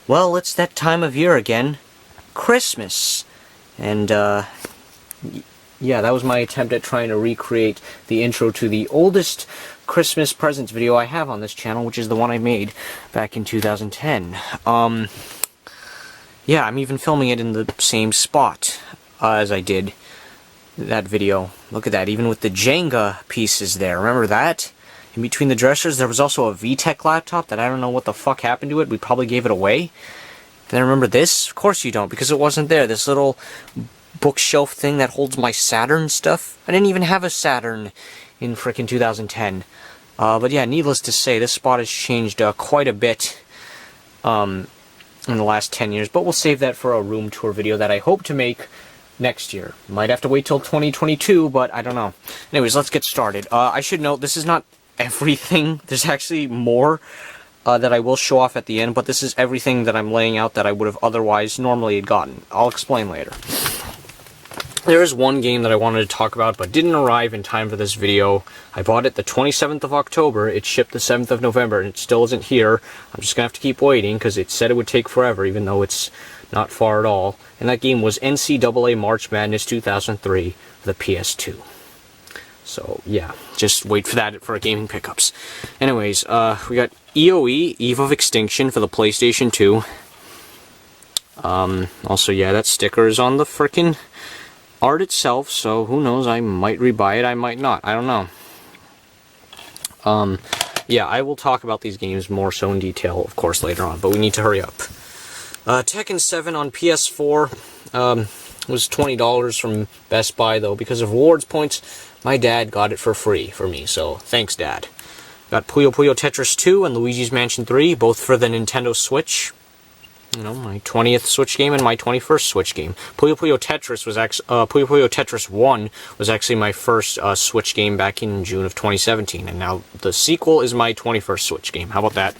Well, it's that time of year again. Christmas. And, yeah, that was my attempt at trying to recreate the intro to the oldest Christmas presents video I have on this channel, which is the one I made back in 2010. Yeah, I'm even filming it in the same spot as I did that video. Look at that, even with the Jenga pieces there. Remember that? In between the dressers, there was also a VTech laptop that I don't know what the fuck happened to it. We probably gave it away. Then remember this? Of course you don't, because it wasn't there. This little bookshelf thing that holds my Saturn stuff. I didn't even have a Saturn in frickin' 2010. But yeah, needless to say, this spot has changed quite a bit in the last 10 years. But we'll save that for a room tour video that I hope to make next year. Might have to wait till 2022, but I don't know. Anyways, let's get started. I should note, this is not everything. There's actually more that I will show off at the end, but this is everything that I'm laying out that I would have otherwise normally had gotten. I'll explain later. There is one game that I wanted to talk about, but didn't arrive in time for this video. I bought it the 27th of October, it shipped the 7th of November, and it still isn't here. I'm just gonna have to keep waiting, because it said it would take forever, even though it's not far at all. And that game was NCAA March Madness 2003 for the PS2. So, yeah, just wait for that for gaming pickups. Anyways, we got EOE, Eve of Extinction for the PlayStation 2. Also, yeah, that sticker is on the frickin' art itself, so who knows, I might rebuy it, I might not, I don't know. Yeah, I will talk about these games more so in detail, of course, later on, but we need to hurry up. Tekken 7 on PS4 was $20 from Best Buy, though, because of rewards points. My dad got it for free for me, so thanks, Dad. Got Puyo Puyo Tetris 2 and Luigi's Mansion 3, both for the Nintendo Switch. You know, my 20th Switch game and my 21st Switch game. Puyo Puyo Tetris was actually Puyo Puyo Tetris 1 was actually my first Switch game back in June of 2017, and now the sequel is my 21st Switch game. How about that?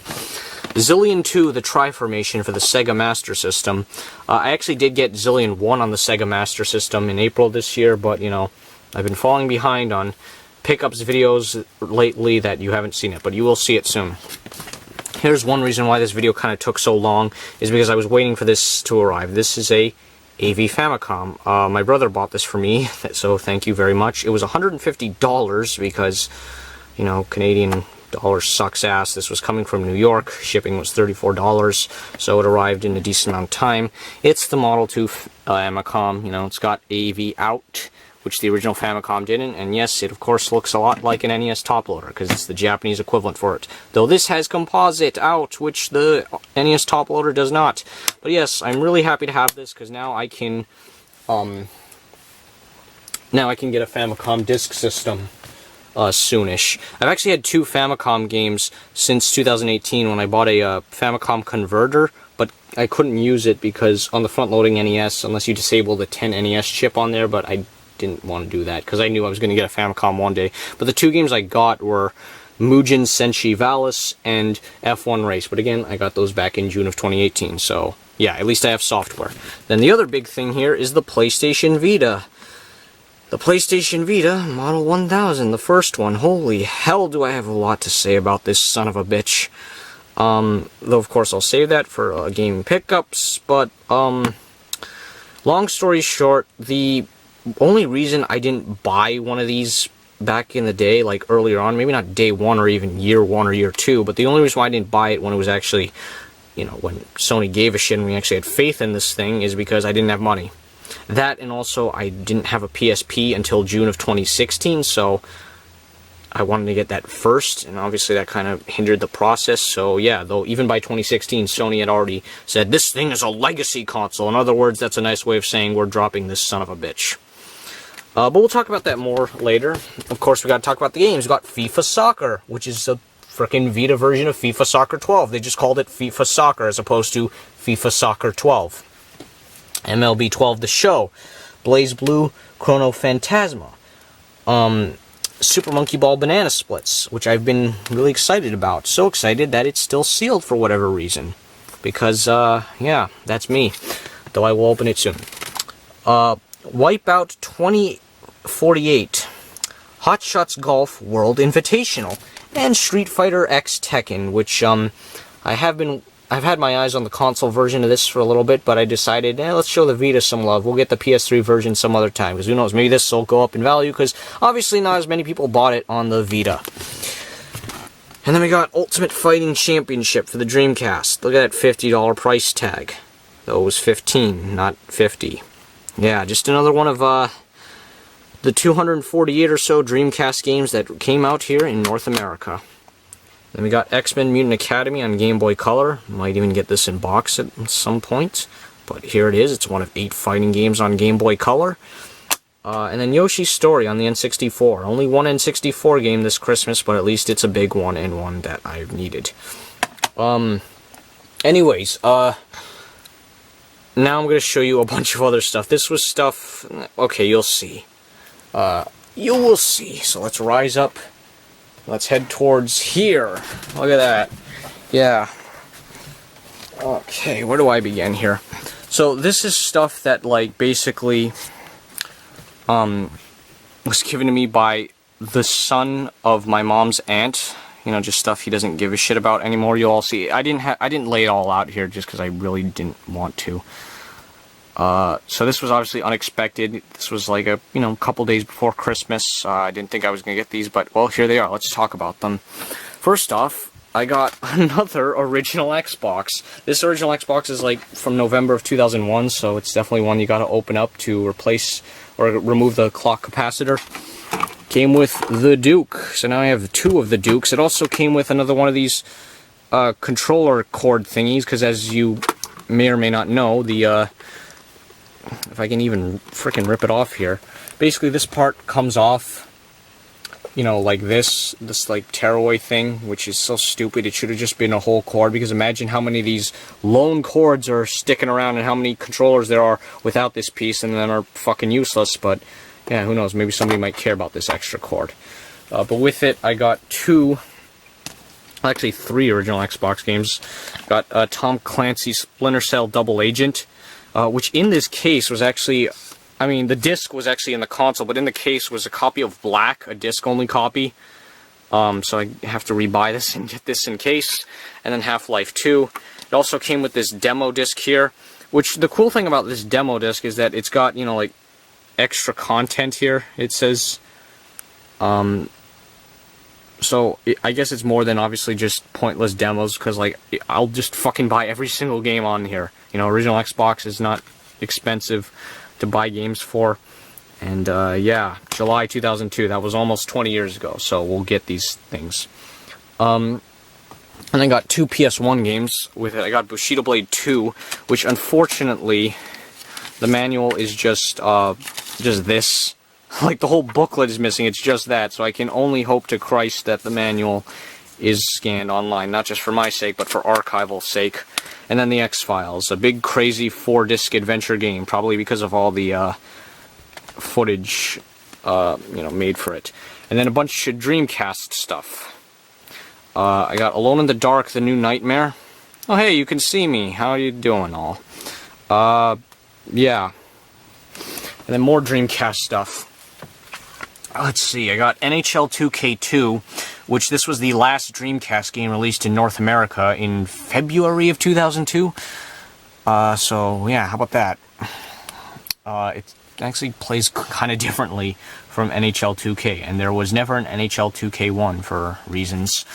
Zillion 2, the Tri-Formation for the Sega Master System. I actually did get Zillion 1 on the Sega Master System in April this year, but, you know, I've been falling behind on pickups videos lately that you haven't seen it, but you will see it soon. Here's one reason why this video kind of took so long, is because I was waiting for this to arrive. This is a AV Famicom. My brother bought this for me, so thank you very much. It was $150 because, you know, Canadian dollar sucks ass. This was coming from New York. Shipping was $34, so it arrived in a decent amount of time. It's the Model 2 Famicom. You know, it's got AV out, which the original Famicom didn't, and yes, it of course looks a lot like an NES top loader, because it's the Japanese equivalent for it. Though this has composite out, which the NES top loader does not. But yes, I'm really happy to have this, because now I can get a Famicom disk system soonish. I've actually had two Famicom games since 2018 when I bought a Famicom converter, but I couldn't use it because on the front-loading NES, unless you disable the 10 NES chip on there, but I didn't want to do that because I knew I was going to get a Famicom one day. But the two games I got were Mugen Senshi Valis and F1 Race. But again, I got those back in June of 2018, so yeah, at least I have software. Then the other big thing here is the PlayStation Vita. The PlayStation Vita Model 1000, the first one. Holy hell, do I have a lot to say about this son of a bitch. Though of course I'll save that for gaming pickups, but long story short, the only reason I didn't buy one of these back in the day, like earlier on, maybe not day one or even year one or year two, but the only reason why I didn't buy it when it was actually, you know, when Sony gave a shit and we actually had faith in this thing, is because I didn't have money. That, and also I didn't have a PSP until June of 2016, so I wanted to get that first, and obviously that kind of hindered the process. So yeah, though even by 2016, Sony had already said, this thing is a legacy console. In other words, that's a nice way of saying we're dropping this son of a bitch. But we'll talk about that more later. Of course, we got to talk about the games. We got FIFA Soccer, which is a frickin' Vita version of FIFA Soccer 12. They just called it FIFA Soccer as opposed to FIFA Soccer 12. MLB 12 The Show, Blaze Blue Chrono Phantasma, Super Monkey Ball Banana Splits, which I've been really excited about. So excited that it's still sealed for whatever reason. Because, yeah, that's me. Though I will open it soon. Wipeout 2048, Hot Shots Golf World Invitational, and Street Fighter X Tekken, which I have been I've had my eyes on the console version of this for a little bit, but I decided, let's show the Vita some love. We'll get the PS3 version some other time, because who knows, maybe this will go up in value, because obviously not as many people bought it on the Vita. And then we got Ultimate Fighting Championship for the Dreamcast. Look at that $50 price tag. Though it was $15, not $50. Yeah, just another one of the 248 or so Dreamcast games that came out here in North America. Then we got X-Men Mutant Academy on Game Boy Color. Might even get this in box at some point. But here it is. It's one of 8 fighting games on Game Boy Color. And then Yoshi's Story on the N64. Only one N64 game this Christmas, but at least it's a big one and one that I needed. Anyways, now I'm going to show you a bunch of other stuff. This was stuff... Okay, you'll see. You will see. So let's rise up. Let's head towards here. Look at that. Yeah. Okay, where do I begin here? So this is stuff that, like, basically was given to me by the son of my mom's aunt. You know, just stuff he doesn't give a shit about anymore. You'll all see. I didn't lay it all out here just because I really didn't want to. So this was obviously unexpected. This was like a, couple days before Christmas. I didn't think I was going to get these, but, well, here they are. Let's talk about them. First off, I got another original Xbox. This original Xbox is, like, from November of 2001, so it's definitely one you got to open up to replace or remove the clock capacitor. Came with the Duke, so now I have 2 of the Dukes. It also came with another one of these controller cord thingies, because as you may or may not know, the... if I can even frickin' rip it off here. Basically, this part comes off, like this like tearaway thing, which is so stupid. It should have just been a whole cord, because imagine how many of these lone cords are sticking around and how many controllers there are without this piece, and then are fucking useless. But yeah, who knows? Maybe somebody might care about this extra cord. But with it, I got 2, actually 3 original Xbox games. Got Tom Clancy's Splinter Cell Double Agent. Which in this case was actually, the disc was actually in the console, but in the case was a copy of Black, a disc-only copy. So I have to rebuy this and get this in case. And then Half-Life 2. It also came with this demo disc here, which the cool thing about this demo disc is that it's got, like, extra content here. It says, so I guess it's more than obviously just pointless demos, because, like, I'll just fucking buy every single game on here. Original Xbox is not expensive to buy games for. And, yeah, July 2002, that was almost 20 years ago, so we'll get these things. And I got 2 PS1 games with it. I got Bushido Blade 2, which unfortunately, the manual is just this. Like, the whole booklet is missing, it's just that, so I can only hope to Christ that the manual is scanned online, not just for my sake, but for archival sake. And then the X-Files, a big, crazy 4-disc adventure game, probably because of all the footage, made for it. And then a bunch of Dreamcast stuff. I got Alone in the Dark, The New Nightmare. Oh, hey, you can see me. How are you doing, all? Yeah. And then more Dreamcast stuff. Let's see, I got NHL 2K2, which this was the last Dreamcast game released in North America in February of 2002. So, yeah, how about that? It actually plays kind of differently from NHL 2K, and there was never an NHL 2K1 for reasons.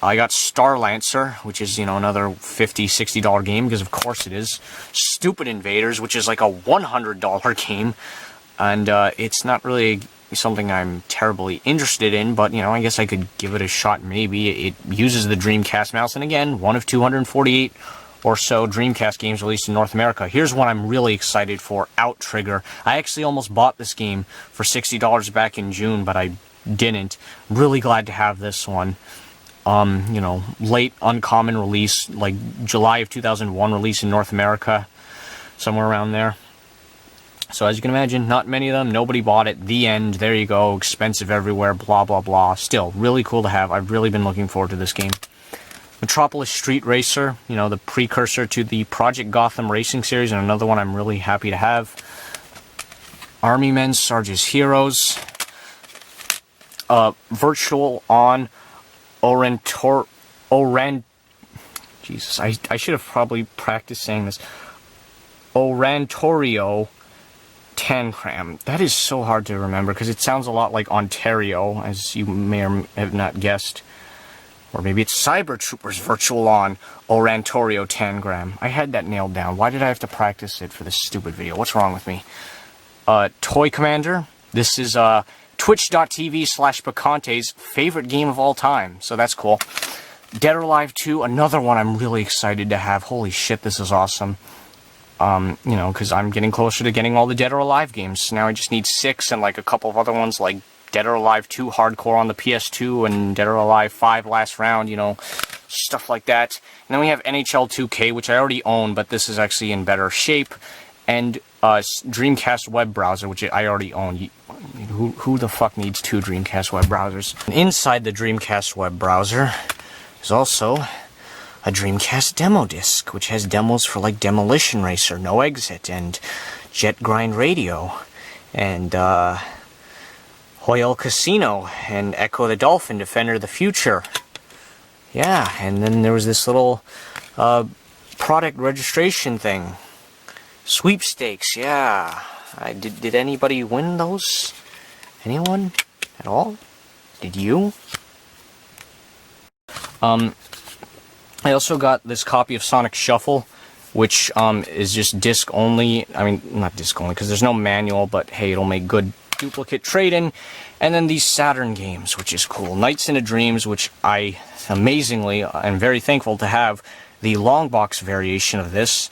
I got Star Lancer, which is, another $50, $60 game, because of course it is. Stupid Invaders, which is like a $100 game, and it's not really something I'm terribly interested in, but, I guess I could give it a shot maybe. It uses the Dreamcast mouse, and again, one of 248 or so Dreamcast games released in North America. Here's one I'm really excited for, Outtrigger. I actually almost bought this game for $60 back in June, but I didn't. Really glad to have this one. Late uncommon release, like July of 2001 release in North America, somewhere around there. So as you can imagine, not many of them, nobody bought it, the end, there you go, expensive everywhere, blah blah blah. Still, really cool to have. I've really been looking forward to this game. Metropolis Street Racer, the precursor to the Project Gotham Racing series, and another one I'm really happy to have. Army Men, Sarge's Heroes. Virtual on Jesus, I should have probably practiced saying this. Orantorio Tangram. That is so hard to remember because it sounds a lot like Ontario, as you may or may have not guessed. Or maybe it's Cyber Troopers Virtual On Orantorio Tangram. I had that nailed down. Why did I have to practice it for this stupid video? What's wrong with me? Toy Commander. This is twitch.tv/Picante's favorite game of all time. So that's cool. Dead or Alive 2, another one I'm really excited to have. Holy shit, this is awesome. You know, because I'm getting closer to getting all the Dead or Alive games. Now I just need 6 and like a couple of other ones like Dead or Alive 2 Hardcore on the PS2 and Dead or Alive 5 Last Round, you know, stuff like that. And then we have NHL 2K, which I already own, but this is actually in better shape. And Dreamcast web browser, which I already own. Who the fuck needs 2 Dreamcast web browsers? And inside the Dreamcast web browser is also a Dreamcast demo disc, which has demos for like Demolition Racer, No Exit, and Jet Grind Radio, and Hoyle Casino, and Echo the Dolphin, Defender of the Future. Yeah, and then there was this little product registration thing. Sweepstakes, yeah. Did anybody win those? Anyone? At all? Did you? I also got this copy of Sonic Shuffle, which is just disc only. I mean, not disc only, because there's no manual, but hey, it'll make good duplicate trade-in. And then these Saturn games, which is cool. Nights into Dreams, which I amazingly am very thankful to have the long box variation of this.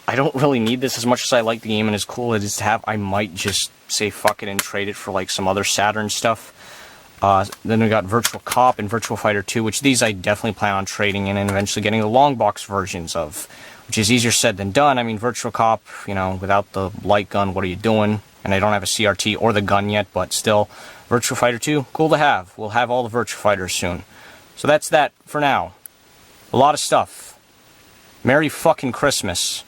I don't really need this as much as I like the game and as cool as it is to have. I might just say fuck it and trade it for like some other Saturn stuff. Then we got Virtual Cop and Virtual Fighter 2, which these I definitely plan on trading in and eventually getting the long box versions of, which is easier said than done. I mean, Virtual Cop, you know, without the light gun, what are you doing? And I don't have a CRT or the gun yet, but still, Virtual Fighter 2, cool to have. We'll have all the Virtual Fighters soon. So that's that for now. A lot of stuff. Merry fucking Christmas.